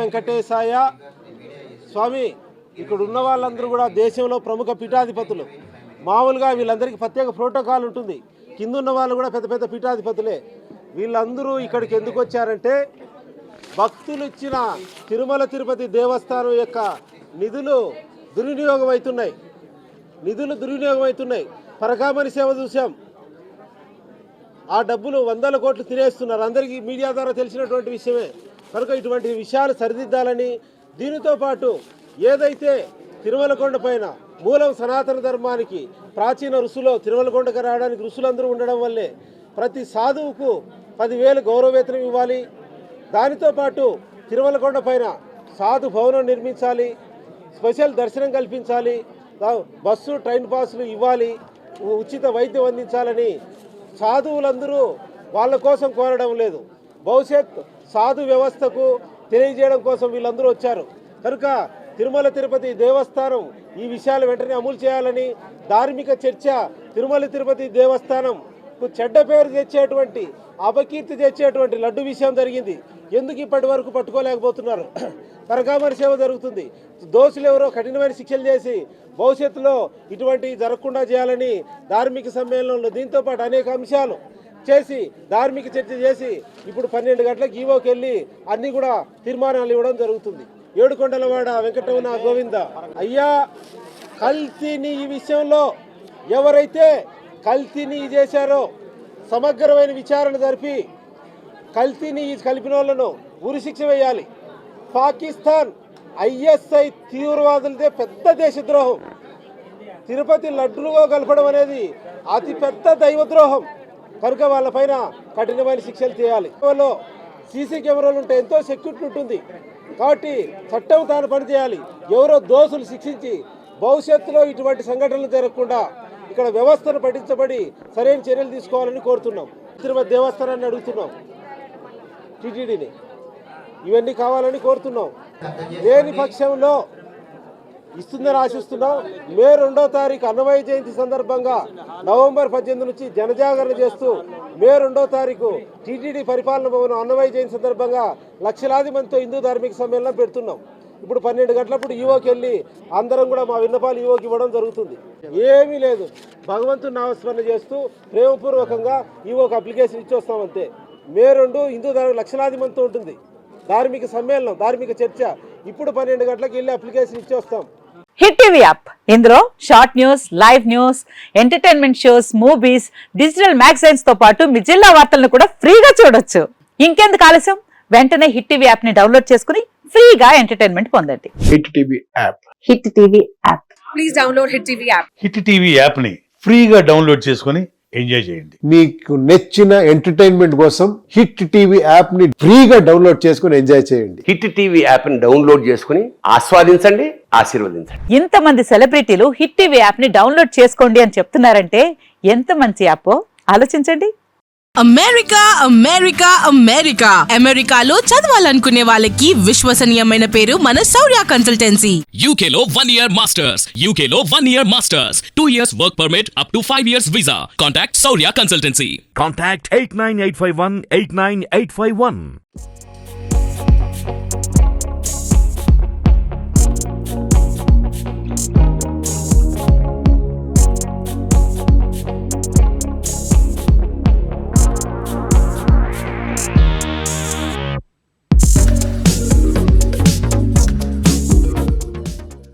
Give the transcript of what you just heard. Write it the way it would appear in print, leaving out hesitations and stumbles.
వెంకటేశాయ స్వామి. ఇక్కడ ఉన్న వాళ్ళందరూ కూడా దేశంలో ప్రముఖ పీఠాధిపతులు. మామూలుగా వీళ్ళందరికీ ప్రత్యేక ప్రోటోకాల్ ఉంటుంది. కింద ఉన్న వాళ్ళు కూడా పెద్ద పెద్ద పీఠాధిపతులే. వీళ్ళందరూ ఇక్కడికి ఎందుకు వచ్చారంటే భక్తులు ఇచ్చిన తిరుమల తిరుపతి దేవస్థానం యొక్క నిధులు దుర్వినియోగం అవుతున్నాయి. పరకామణి సేవ చూసాం. ఆ డబ్బులు 100 కోట్లు తినేస్తున్నారు. అందరికీ మీడియా ద్వారా తెలిసినటువంటి విషయమే. కనుక ఇటువంటి విషయాలు సరిదిద్దాలని, దీనితో పాటు ఏదైతే తిరుమల కొండ పైన మూలం సనాతన ధర్మానికి ప్రాచీన ఋషులు తిరుమల కొండకు రావడానికి ఋషులందరూ ఉండడం వల్లే ప్రతి సాధువుకు 10,000 గౌరవ వేతనం ఇవ్వాలి. దానితో పాటు తిరుమల కొండ పైన సాధు భవనం నిర్మించాలి, స్పెషల్ దర్శనం కల్పించాలి, బస్సు ట్రైన్ పాసులు ఇవ్వాలి, ఉచిత వైద్యం అందించాలని సాధువులందరూ వాళ్ళ కోసం కోరడం లేదు. భవిష్యత్ సాధు వ్యవస్థకు తెలియజేయడం కోసం వీళ్ళందరూ వచ్చారు. కనుక తిరుమల తిరుపతి దేవస్థానం ఈ విషయాలు వెంటనే అమలు చేయాలని, ధార్మిక చర్చ తిరుమల తిరుపతి దేవస్థానంకు చెడ్డ పేరు తెచ్చేటువంటి, అపకీర్తి తెచ్చేటువంటి లడ్డు విషయం జరిగింది. ఎందుకు ఇప్పటి వరకు పట్టుకోలేకపోతున్నారు? పరకామణి సేవ జరుగుతుంది. దోషులు ఎవరో కఠినమైన శిక్షలు చేసి భవిష్యత్తులో ఇటువంటివి జరగకుండా చేయాలని ధార్మిక సమ్మేళనంలో దీంతో పాటు అనేక అంశాలు చేసి ధార్మిక చర్చ చేసి ఇప్పుడు 12 గంటలకు ఈవోకి వెళ్ళి అన్నీ కూడా తీర్మానాలు ఇవ్వడం జరుగుతుంది. ఏడుకొండలవాడ వెంకటరమణ గోవింద. అయ్యా, కల్తీని ఈ విషయంలో ఎవరైతే కల్తీని చేశారో సమగ్రమైన విచారణ జరిపి కల్తీని కలిపిన వాళ్ళను ఉరిశిక్ష వేయాలి. పాకిస్తాన్ ISI తీవ్రవాదులదే పెద్ద దేశద్రోహం. తిరుపతి లడ్డులుగా కలపడం అనేది అతిపెద్ద దైవద్రోహం. కనుక వాళ్ళపైన కఠినమైన శిక్షలు చేయాలి. సీసీ కెమెరాలు ఉంటే ఎంతో సెక్యూరిటీ ఉంటుంది. కాబట్టి చట్టం తాను పనిచేయాలి. ఎవరో దోషులు శిక్షించి భవిష్యత్తులో ఇటువంటి సంఘటనలు జరగకుండా ఇక్కడ వ్యవస్థను పఠించబడి సరైన చర్యలు తీసుకోవాలని కోరుతున్నాం. తిరుపతి దేవస్థానాన్ని అడుగుతున్నాం, టీటీడీని ఇవన్నీ కావాలని కోరుతున్నాం. లేని పక్షంలో ఇస్తుందని ఆశిస్తున్నాం. మే 2వ తారీఖు అన్నమయ్య జయంతి సందర్భంగా నవంబర్ 18 నుంచి జనజాగరణ చేస్తూ మే 2వ తారీఖు టీటీడీ పరిపాలన భవనం అన్నమయ్య జయంతి సందర్భంగా లక్షలాది మందితో హిందూ ధార్మిక సమ్మేళనం పెడుతున్నాం. ఇప్పుడు 12 గంటలప్పుడు ఈవోకి వెళ్ళి అందరం కూడా మా విన్నపాలు ఈవోకి ఇవ్వడం జరుగుతుంది. ఏమీ లేదు, భగవంతుని నామస్మరణ చేస్తూ ప్రేమపూర్వకంగా ఈవోకి అప్లికేషన్ ఇచ్చి వస్తామంతే. మే 2 హిందూ లక్షలాది మందితో ఉంటుంది ధార్మిక సమ్మేళనం, ధార్మిక చర్చ. ఇప్పుడు 12 గంటలకు వెళ్ళి అప్లికేషన్ ఇచ్చి వస్తాం. హిట్ టీవీ యాప్, ఇందులో short news, live news, entertainment shows, movies, digital magazines తో పాటు మీ జిల్లా వార్తలను కూడా ఫ్రీగా చూడొచ్చు. ఇంకెందుకు ఆలస్యం, వెంటనే హిట్ టీవీ యాప్ ని డౌన్లోడ్ చేసుకుని ఫ్రీగా ఎంటర్టైన్మెంట్ పొందండి. Hit TV app, hit TV app, please download hit TV app. Hit TV app ని ఫ్రీగా డౌన్లోడ్ చేసుకుని ఎంజాయ్ చేయండి. మీకు నచ్చిన ఎంటర్టైన్మెంట్ కోసం హిట్ టీవీ యాప్ ని ఫ్రీగా డౌన్లోడ్ చేసుకుని ఎంజాయ్ చేయండి. హిట్ టీవీ యాప్ ని డౌన్లోడ్ చేసుకుని ఆస్వాదించండి, ఆశీర్వదించండి. ఇంతమంది సెలబ్రిటీలు హిట్ టీవీ యాప్ ని డౌన్లోడ్ చేసుకోండి అని చెప్తున్నారంటే ఎంత మంచి యాప్ ఆలోచించండి. అమెరికా అమెరికా అమెరికా అమెరికాలో చదవాలనుకునే వాళ్ళకి విశ్వసనీయమైన పేరు మన శౌర్య కన్సల్టెన్సీ. UK లో 1 year masters, UK లో 1 year masters, 2 years work permit up to 5 years visa. Contact Saurya Consultancy. Contact 89851 89851.